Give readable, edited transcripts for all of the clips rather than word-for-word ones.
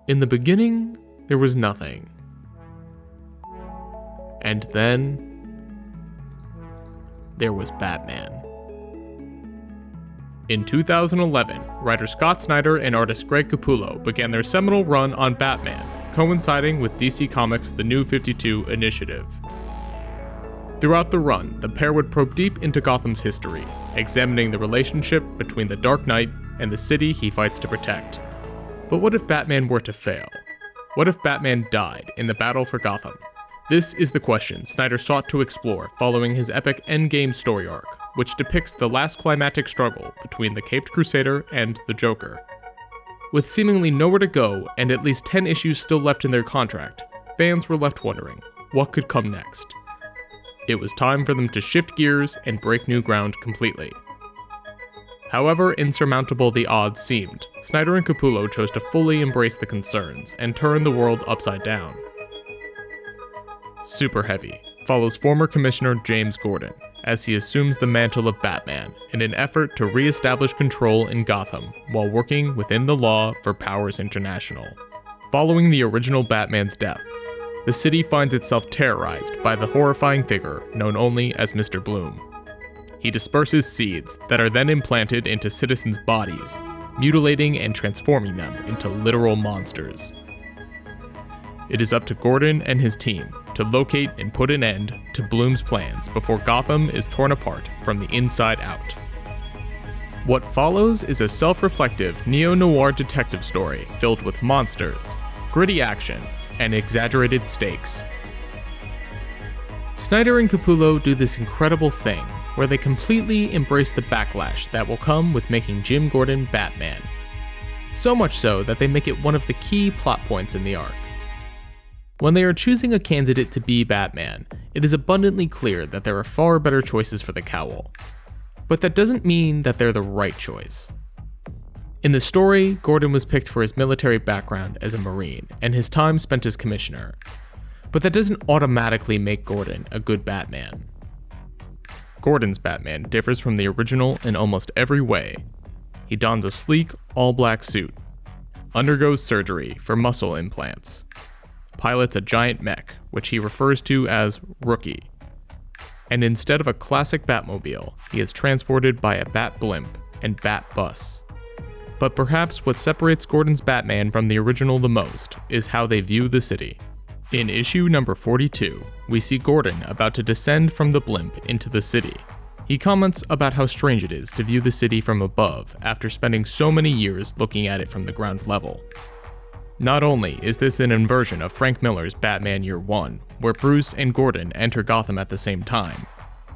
In the beginning, there was nothing. And then, there was Batman. In 2011, writer Scott Snyder and artist Greg Capullo began their seminal run on Batman, coinciding with DC Comics' The New 52 initiative. Throughout the run, the pair would probe deep into Gotham's history, examining the relationship between the Dark Knight and the city he fights to protect. But what if Batman were to fail? What if Batman died in the battle for Gotham? This is the question Snyder sought to explore following his epic endgame story arc, which depicts the last climactic struggle between the Caped Crusader and the Joker. With seemingly nowhere to go and at least 10 issues still left in their contract, fans were left wondering, what could come next? It was time for them to shift gears and break new ground completely. However insurmountable the odds seemed, Snyder and Capullo chose to fully embrace the concerns and turn the world upside down. SUPERHEAVY follows former Commissioner James Gordon as he assumes the mantle of Batman in an effort to re-establish control in Gotham while working within the law for Powers International. Following the original Batman's death, the city finds itself terrorized by the horrifying figure known only as Mr. Bloom. He disperses seeds that are then implanted into citizens' bodies, mutilating and transforming them into literal monsters. It is up to Gordon and his team to locate and put an end to Bloom's plans before Gotham is torn apart from the inside out. What follows is a self-reflective neo-noir detective story filled with monsters, gritty action, and exaggerated stakes. Snyder and Capullo do this incredible thing where they completely embrace the backlash that will come with making Jim Gordon Batman. So much so that they make it one of the key plot points in the arc. When they are choosing a candidate to be Batman, it is abundantly clear that there are far better choices for the cowl. But that doesn't mean that they're the right choice. In the story, Gordon was picked for his military background as a Marine and his time spent as Commissioner. But that doesn't automatically make Gordon a good Batman. Gordon's Batman differs from the original in almost every way. He dons a sleek, all-black suit, undergoes surgery for muscle implants, pilots a giant mech, which he refers to as Rookie, and instead of a classic Batmobile, he is transported by a Bat blimp and Bat bus. But perhaps what separates Gordon's Batman from the original the most is how they view the city. In issue number 42, we see Gordon about to descend from the blimp into the city. He comments about how strange it is to view the city from above after spending so many years looking at it from the ground level. Not only is this an inversion of Frank Miller's Batman Year One, where Bruce and Gordon enter Gotham at the same time,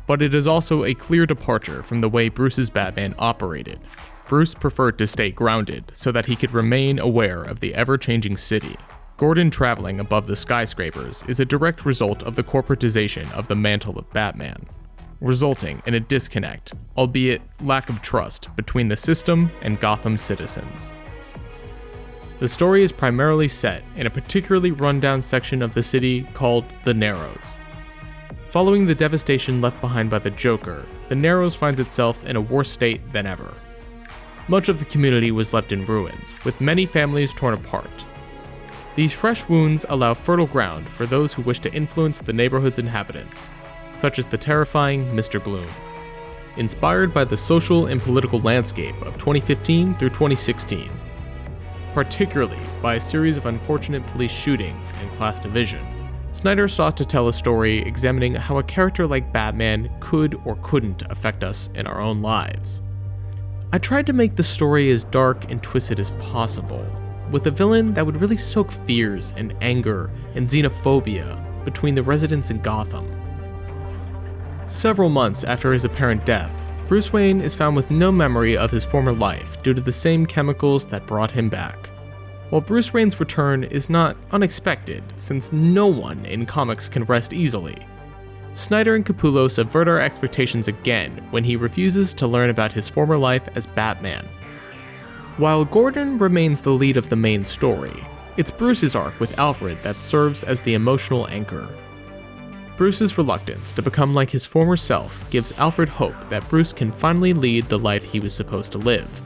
but it is also a clear departure from the way Bruce's Batman operated. Bruce preferred to stay grounded so that he could remain aware of the ever-changing city. Gordon traveling above the skyscrapers is a direct result of the corporatization of the mantle of Batman, resulting in a disconnect, albeit lack of trust, between the system and Gotham's citizens. The story is primarily set in a particularly rundown section of the city called the Narrows. Following the devastation left behind by the Joker, the Narrows finds itself in a worse state than ever. Much of the community was left in ruins, with many families torn apart. These fresh wounds allow fertile ground for those who wish to influence the neighborhood's inhabitants, such as the terrifying Mr. Bloom. Inspired by the social and political landscape of 2015 through 2016, particularly by a series of unfortunate police shootings and class division, Snyder sought to tell a story examining how a character like Batman could or couldn't affect us in our own lives. I tried to make the story as dark and twisted as possible, with a villain that would really soak fears and anger and xenophobia between the residents in Gotham. Several months after his apparent death, Bruce Wayne is found with no memory of his former life due to the same chemicals that brought him back. While Bruce Wayne's return is not unexpected, since no one in comics can rest easily, Snyder and Capullo subvert our expectations again when he refuses to learn about his former life as Batman. While Gordon remains the lead of the main story, it's Bruce's arc with Alfred that serves as the emotional anchor. Bruce's reluctance to become like his former self gives Alfred hope that Bruce can finally lead the life he was supposed to live.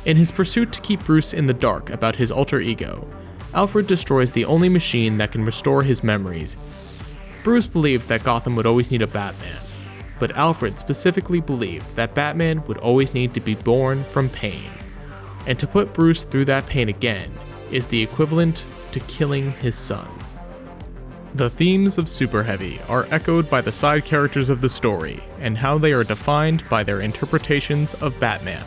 In his pursuit to keep Bruce in the dark about his alter ego, Alfred destroys the only machine that can restore his memories. Bruce believed that Gotham would always need a Batman, but Alfred specifically believed that Batman would always need to be born from pain. And to put Bruce through that pain again is the equivalent to killing his son. The themes of Super Heavy are echoed by the side characters of the story and how they are defined by their interpretations of Batman.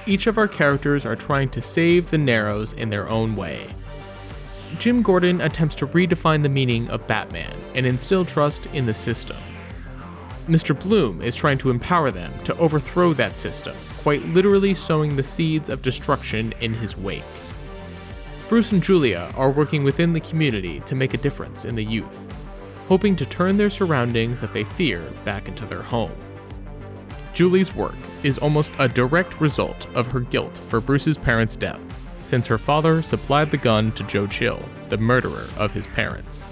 Each of our characters are trying to save the Narrows in their own way. Jim Gordon attempts to redefine the meaning of Batman and instill trust in the system. Mr. Bloom is trying to empower them to overthrow that system, quite literally sowing the seeds of destruction in his wake. Bruce and Julia are working within the community to make a difference in the youth, hoping to turn their surroundings that they fear back into their home. Julie's work is almost a direct result of her guilt for Bruce's parents' death, since her father supplied the gun to Joe Chill, the murderer of his parents.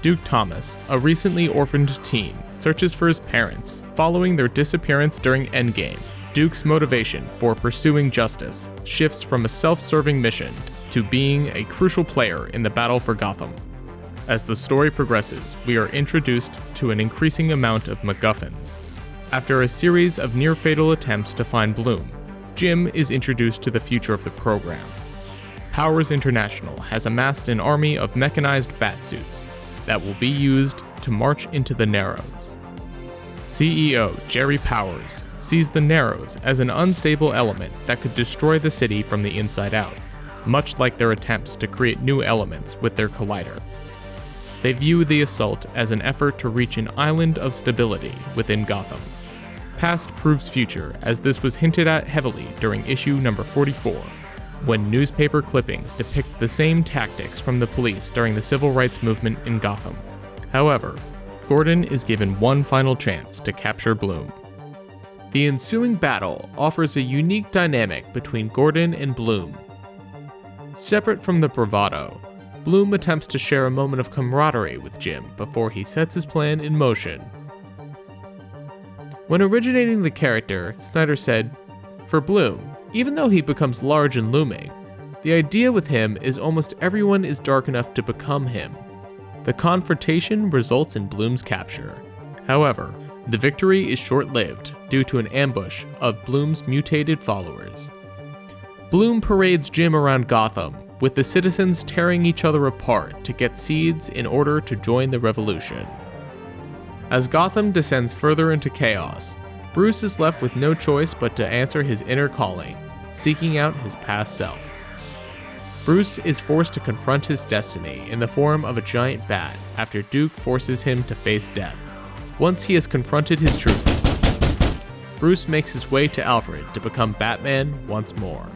Duke Thomas, a recently orphaned teen, searches for his parents following their disappearance during Endgame. Duke's motivation for pursuing justice shifts from a self-serving mission to being a crucial player in the battle for Gotham. As the story progresses, we are introduced to an increasing amount of MacGuffins. After a series of near-fatal attempts to find Bloom, Jim is introduced to the future of the program. Powers International has amassed an army of mechanized batsuits that will be used to march into the Narrows. CEO Jerry Powers sees the Narrows as an unstable element that could destroy the city from the inside out, much like their attempts to create new elements with their collider. They view the assault as an effort to reach an island of stability within Gotham. Past proves future, as this was hinted at heavily during issue number 44, when newspaper clippings depict the same tactics from the police during the civil rights movement in Gotham. However, Gordon is given one final chance to capture Bloom. The ensuing battle offers a unique dynamic between Gordon and Bloom. Separate from the bravado, Bloom attempts to share a moment of camaraderie with Jim before he sets his plan in motion. When originating the character, Snyder said, "For Bloom, even though he becomes large and looming, the idea with him is almost everyone is dark enough to become him." The confrontation results in Bloom's capture. However, the victory is short-lived due to an ambush of Bloom's mutated followers. Bloom parades Jim around Gotham, with the citizens tearing each other apart to get seeds in order to join the revolution. As Gotham descends further into chaos, Bruce is left with no choice but to answer his inner calling, seeking out his past self. Bruce is forced to confront his destiny in the form of a giant bat after Duke forces him to face death. Once he has confronted his truth, Bruce makes his way to Alfred to become Batman once more.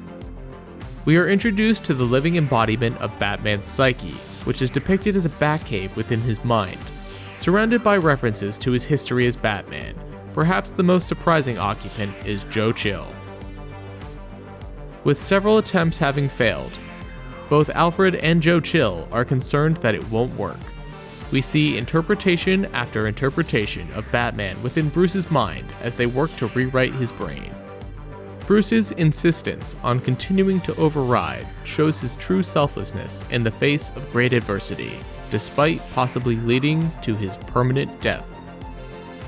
We are introduced to the living embodiment of Batman's psyche, which is depicted as a Batcave within his mind, surrounded by references to his history as Batman. Perhaps the most surprising occupant is Joe Chill. With several attempts having failed, both Alfred and Joe Chill are concerned that it won't work. We see interpretation after interpretation of Batman within Bruce's mind as they work to rewrite his brain. Bruce's insistence on continuing to override shows his true selflessness in the face of great adversity, despite possibly leading to his permanent death.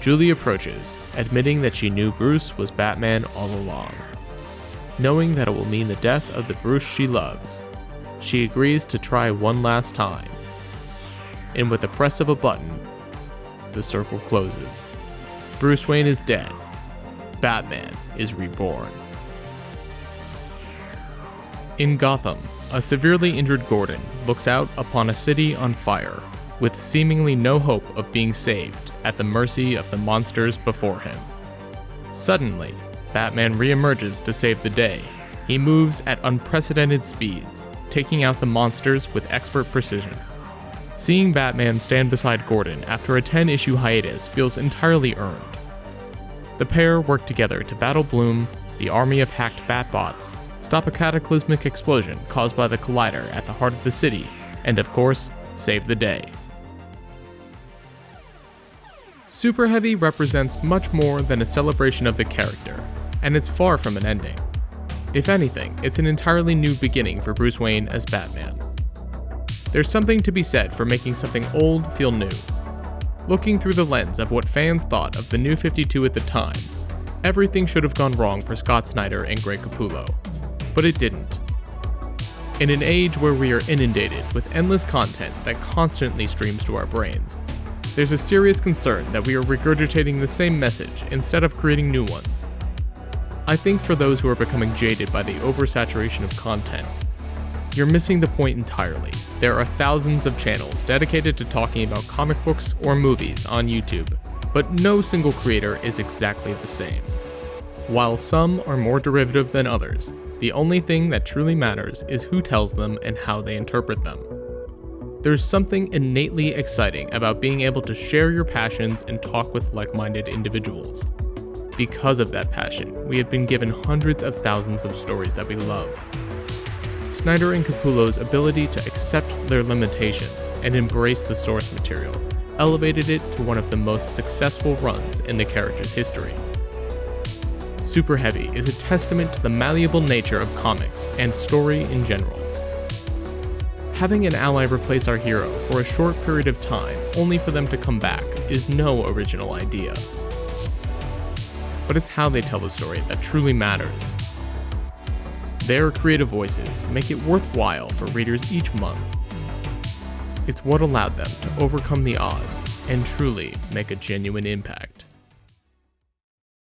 Julie approaches, admitting that she knew Bruce was Batman all along. Knowing that it will mean the death of the Bruce she loves, she agrees to try one last time. And with the press of a button, the circle closes. Bruce Wayne is dead. Batman is reborn. In Gotham, a severely injured Gordon looks out upon a city on fire, with seemingly no hope of being saved at the mercy of the monsters before him. Suddenly, Batman reemerges to save the day. He moves at unprecedented speeds, taking out the monsters with expert precision. Seeing Batman stand beside Gordon after a 10-issue hiatus feels entirely earned. The pair work together to battle Bloom, the army of hacked Batbots, stop a cataclysmic explosion caused by the Collider at the heart of the city, and of course, save the day. Super Heavy represents much more than a celebration of the character, and it's far from an ending. If anything, it's an entirely new beginning for Bruce Wayne as Batman. There's something to be said for making something old feel new. Looking through the lens of what fans thought of the New 52 at the time, everything should have gone wrong for Scott Snyder and Greg Capullo, but it didn't. In an age where we are inundated with endless content that constantly streams to our brains, there's a serious concern that we are regurgitating the same message instead of creating new ones. I think for those who are becoming jaded by the oversaturation of content, you're missing the point entirely. There are thousands of channels dedicated to talking about comic books or movies on YouTube, but no single creator is exactly the same. While some are more derivative than others, the only thing that truly matters is who tells them and how they interpret them. There's something innately exciting about being able to share your passions and talk with like-minded individuals. Because of that passion, we have been given hundreds of thousands of stories that we love. Snyder and Capullo's ability to accept their limitations and embrace the source material elevated it to one of the most successful runs in the character's history. SUPERHEAVY is a testament to the malleable nature of comics and story in general. Having an ally replace our hero for a short period of time only for them to come back is no original idea. But it's how they tell the story that truly matters. Their creative voices make it worthwhile for readers each month. It's what allowed them to overcome the odds and truly make a genuine impact.